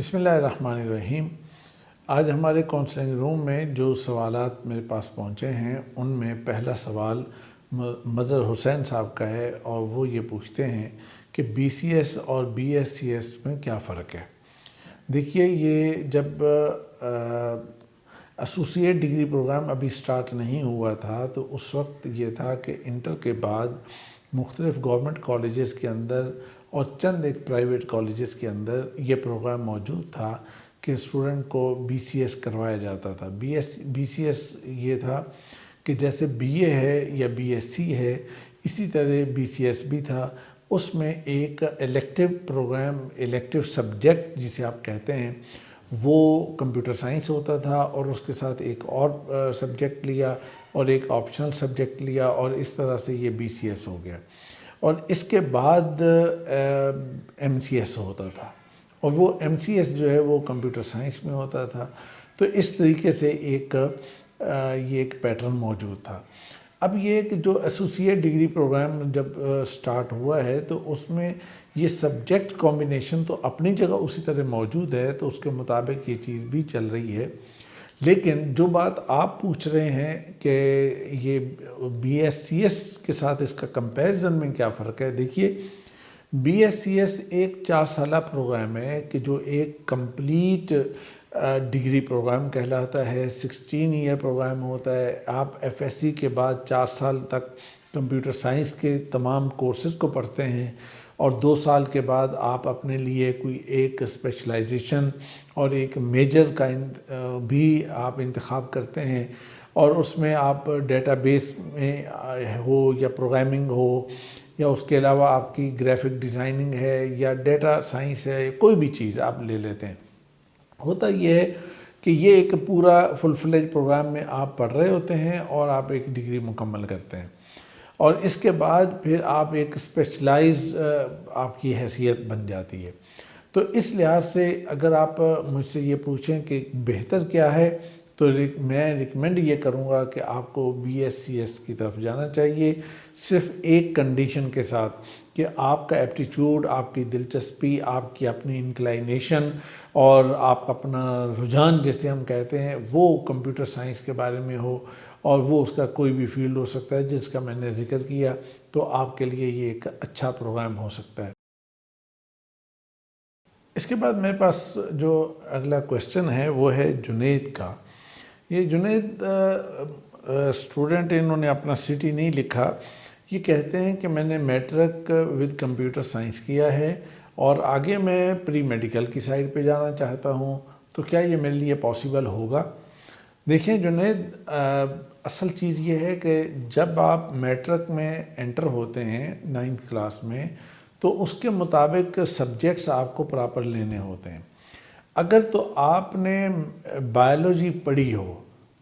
بسم اللہ الرحمن الرحیم۔ آج ہمارے کونسلنگ روم میں جو سوالات میرے پاس پہنچے ہیں ان میں پہلا سوال مظہر حسین صاحب کا ہے اور وہ یہ پوچھتے ہیں کہ بی سی ایس اور بی ایس سی ایس میں کیا فرق ہے۔ دیکھیے، یہ جب ایسوسیٹ ڈگری پروگرام ابھی سٹارٹ نہیں ہوا تھا تو اس وقت یہ تھا کہ انٹر کے بعد مختلف گورنمنٹ کالجز کے اندر اور چند ایک پرائیویٹ کالجز کے اندر یہ پروگرام موجود تھا کہ اسٹوڈنٹ کو بی سی ایس کروایا جاتا تھا۔ بی سی ایس یہ تھا کہ جیسے بی اے ہے یا بی ایس سی ہے، اسی طرح بی سی ایس بھی تھا۔ اس میں ایک الیکٹیو پروگرام، الیکٹیو سبجیکٹ جسے آپ کہتے ہیں، وہ کمپیوٹر سائنس ہوتا تھا اور اس کے ساتھ ایک اور سبجیکٹ لیا اور ایک آپشنل سبجیکٹ لیا اور اس طرح سے یہ بی سی ایس ہو گیا۔ اور اس کے بعد ایم سی ایس ہوتا تھا اور وہ ایم سی ایس جو ہے وہ کمپیوٹر سائنس میں ہوتا تھا۔ تو اس طریقے سے یہ ایک پیٹرن موجود تھا۔ اب یہ کہ جو ایسوسیٹ ڈگری پروگرام جب سٹارٹ ہوا ہے تو اس میں یہ سبجیکٹ کمبینیشن تو اپنی جگہ اسی طرح موجود ہے، تو اس کے مطابق یہ چیز بھی چل رہی ہے۔ لیکن جو بات آپ پوچھ رہے ہیں کہ یہ بی ایس سی ایس کے ساتھ اس کا کمپیریزن میں کیا فرق ہے، دیکھیے بی ایس سی ایس ایک 4 سالہ پروگرام ہے کہ جو ایک کمپلیٹ ڈگری پروگرام کہلاتا ہے، 16 ایئر پروگرام ہوتا ہے۔ آپ ایف ایس سی کے بعد 4 سال تک کمپیوٹر سائنس کے تمام کورسز کو پڑھتے ہیں اور 2 سال کے بعد آپ اپنے لیے کوئی ایک اسپیشلائزیشن اور ایک میجر کا بھی آپ انتخاب کرتے ہیں، اور اس میں آپ ڈیٹا بیس میں ہو یا پروگرامنگ ہو یا اس کے علاوہ آپ کی گرافک ڈیزائننگ ہے یا ڈیٹا سائنس ہے، کوئی بھی چیز آپ لے لیتے ہیں۔ ہوتا یہ ہے کہ یہ ایک پورا فل فلیج پروگرام میں آپ پڑھ رہے ہوتے ہیں اور آپ ایک ڈگری مکمل کرتے ہیں، اور اس کے بعد پھر آپ ایک اسپیشلائز آپ کی حیثیت بن جاتی ہے۔ تو اس لحاظ سے اگر آپ مجھ سے یہ پوچھیں کہ بہتر کیا ہے، تو میں ریکمینڈ یہ کروں گا کہ آپ کو بی ایس سی ایس کی طرف جانا چاہیے، صرف ایک کنڈیشن کے ساتھ کہ آپ کا ایپٹیٹیوڈ، آپ کی دلچسپی، آپ کی اپنی انکلائنیشن اور آپ اپنا رجحان جسے ہم کہتے ہیں وہ کمپیوٹر سائنس کے بارے میں ہو، اور وہ اس کا کوئی بھی فیلڈ ہو سکتا ہے جس کا میں نے ذکر کیا، تو آپ کے لیے یہ ایک اچھا پروگرام ہو سکتا ہے۔ اس کے بعد میرے پاس جو اگلا کویسچن ہے وہ ہے جنید کا۔ یہ جنید اسٹوڈنٹ، انہوں نے اپنا سٹی نہیں لکھا، یہ کہتے ہیں کہ میں نے میٹرک ود کمپیوٹر سائنس کیا ہے اور آگے میں پری میڈیکل کی سائڈ پہ جانا چاہتا ہوں، تو کیا یہ میرے لیے پاسبل ہوگا؟ دیکھیں جنید، اصل چیز یہ ہے کہ جب آپ میٹرک میں انٹر ہوتے ہیں 9th کلاس میں، تو اس کے مطابق سبجیکٹس آپ کو پراپر لینے ہوتے ہیں۔ اگر تو آپ نے بائیولوجی پڑھی ہو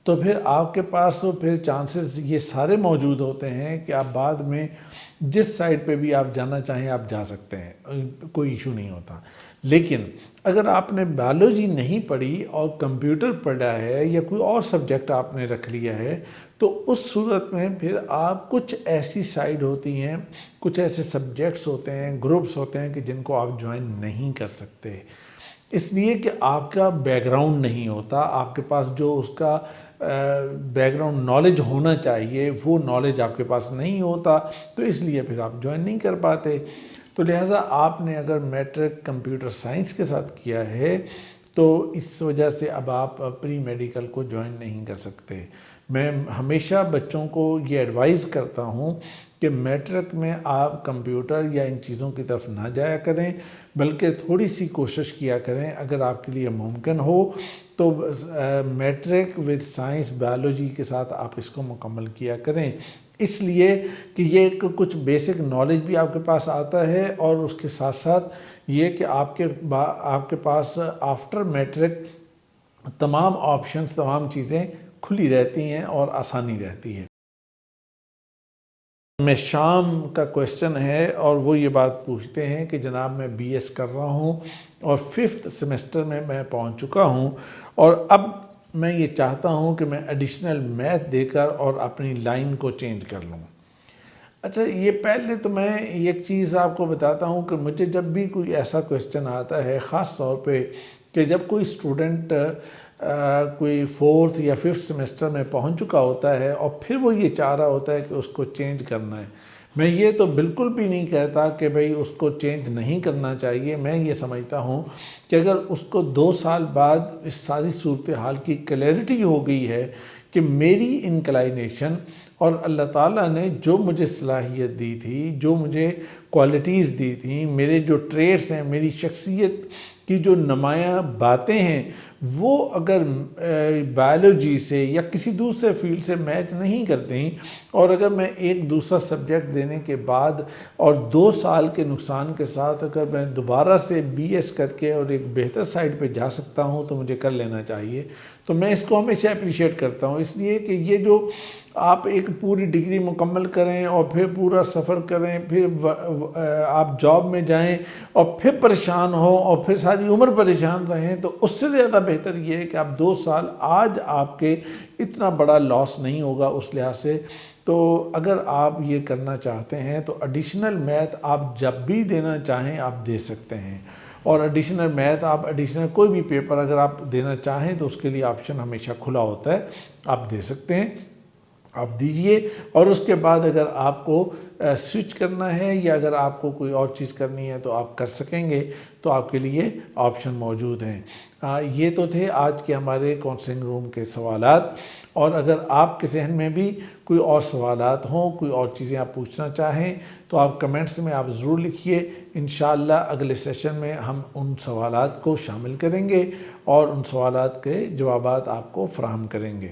تو پھر آپ کے پاس تو پھر چانسز یہ سارے موجود ہوتے ہیں کہ آپ بعد میں جس سائڈ پہ بھی آپ جانا چاہیں آپ جا سکتے ہیں، کوئی ایشو نہیں ہوتا۔ لیکن اگر آپ نے بائیولوجی نہیں پڑھی اور کمپیوٹر پڑھا ہے یا کوئی اور سبجیکٹ آپ نے رکھ لیا ہے، تو اس صورت میں پھر آپ کچھ ایسی سائڈ ہوتی ہیں، کچھ ایسے سبجیکٹس ہوتے ہیں، گروپس ہوتے ہیں کہ جن کو آپ جوائن نہیں کر سکتے، اس لیے کہ آپ کا بیک گراؤنڈ نہیں ہوتا، آپ کے پاس جو اس کا بیک گراؤنڈ نالج ہونا چاہیے وہ نالج آپ کے پاس نہیں ہوتا، تو اس لیے پھر آپ جوائن نہیں کر پاتے۔ تو لہٰذا آپ نے اگر میٹرک کمپیوٹر سائنس کے ساتھ کیا ہے تو اس وجہ سے اب آپ پری میڈیکل کو جوائن نہیں کر سکتے۔ میں ہمیشہ بچوں کو یہ ایڈوائز کرتا ہوں کہ میٹرک میں آپ کمپیوٹر یا ان چیزوں کی طرف نہ جایا کریں، بلکہ تھوڑی سی کوشش کیا کریں، اگر آپ کے لیے ممکن ہو تو میٹرک ود سائنس بائیولوجی کے ساتھ آپ اس کو مکمل کیا کریں، اس لیے کہ یہ کچھ بیسک نالج بھی آپ کے پاس آتا ہے، اور اس کے ساتھ ساتھ یہ کہ آپ کے پاس آفٹر میٹرک تمام آپشنز، تمام چیزیں کھلی رہتی ہیں اور آسانی رہتی ہے۔ میں شام کا کویسچن ہے اور وہ یہ بات پوچھتے ہیں کہ جناب میں بی ایس کر رہا ہوں اور 5th سیمسٹر میں پہنچ چکا ہوں، اور اب میں یہ چاہتا ہوں کہ میں ایڈیشنل میتھ دے کر اور اپنی لائن کو چینج کر لوں۔ اچھا، یہ پہلے تو میں ایک چیز آپ کو بتاتا ہوں کہ مجھے جب بھی کوئی ایسا کویسچن آتا ہے، خاص طور پہ کہ جب کوئی اسٹوڈنٹ کوئی 4th یا 5th سیمسٹر میں پہنچ چکا ہوتا ہے اور پھر وہ یہ چاہ رہا ہوتا ہے کہ اس کو چینج کرنا ہے، میں یہ تو بالکل بھی نہیں کہتا کہ بھئی اس کو چینج نہیں کرنا چاہیے۔ میں یہ سمجھتا ہوں کہ اگر اس کو 2 سال بعد اس ساری صورتحال کی کلیئرٹی ہو گئی ہے کہ میری انکلائنیشن اور اللہ تعالیٰ نے جو مجھے صلاحیت دی تھی، جو مجھے کوالٹیز دی تھیں، میرے جو ٹریٹس ہیں، میری شخصیت کی جو نمایاں باتیں ہیں، وہ اگر بائیولوجی سے یا کسی دوسرے فیلڈ سے میچ نہیں کرتے ہیں، اور اگر میں ایک دوسرا سبجیکٹ دینے کے بعد اور 2 سال کے نقصان کے ساتھ اگر میں دوبارہ سے BS کر کے اور ایک بہتر سائڈ پہ جا سکتا ہوں تو مجھے کر لینا چاہیے۔ تو میں اس کو ہمیشہ اپریشیٹ کرتا ہوں، اس لیے کہ یہ جو آپ ایک پوری ڈگری مکمل کریں اور پھر پورا سفر کریں، پھر آپ جاب میں جائیں اور پھر پریشان ہوں اور پھر ساری عمر پریشان رہیں، تو اس سے زیادہ بہتر یہ ہے کہ آپ 2 سال آج آپ کے اتنا بڑا لاس نہیں ہوگا اس لحاظ سے۔ تو اگر آپ یہ کرنا چاہتے ہیں تو ایڈیشنل میتھ آپ جب بھی دینا چاہیں آپ دے سکتے ہیں، اور ایڈیشنل میتھ آپ ایڈیشنل کوئی بھی پیپر اگر آپ دینا چاہیں تو اس کے لیے آپشن ہمیشہ کھلا ہوتا ہے، آپ دے سکتے ہیں، آپ دیجئے۔ اور اس کے بعد اگر آپ کو سوئچ کرنا ہے یا اگر آپ کو کوئی اور چیز کرنی ہے تو آپ کر سکیں گے، تو آپ کے لیے آپشن موجود ہیں۔ یہ تو تھے آج کے ہمارے کاؤنسلنگ روم کے سوالات، اور اگر آپ کے ذہن میں بھی کوئی اور سوالات ہوں، کوئی اور چیزیں آپ پوچھنا چاہیں تو آپ کمنٹس میں آپ ضرور لکھیے۔ انشاءاللہ اگلے سیشن میں ہم ان سوالات کو شامل کریں گے اور ان سوالات کے جوابات آپ کو فراہم کریں گے۔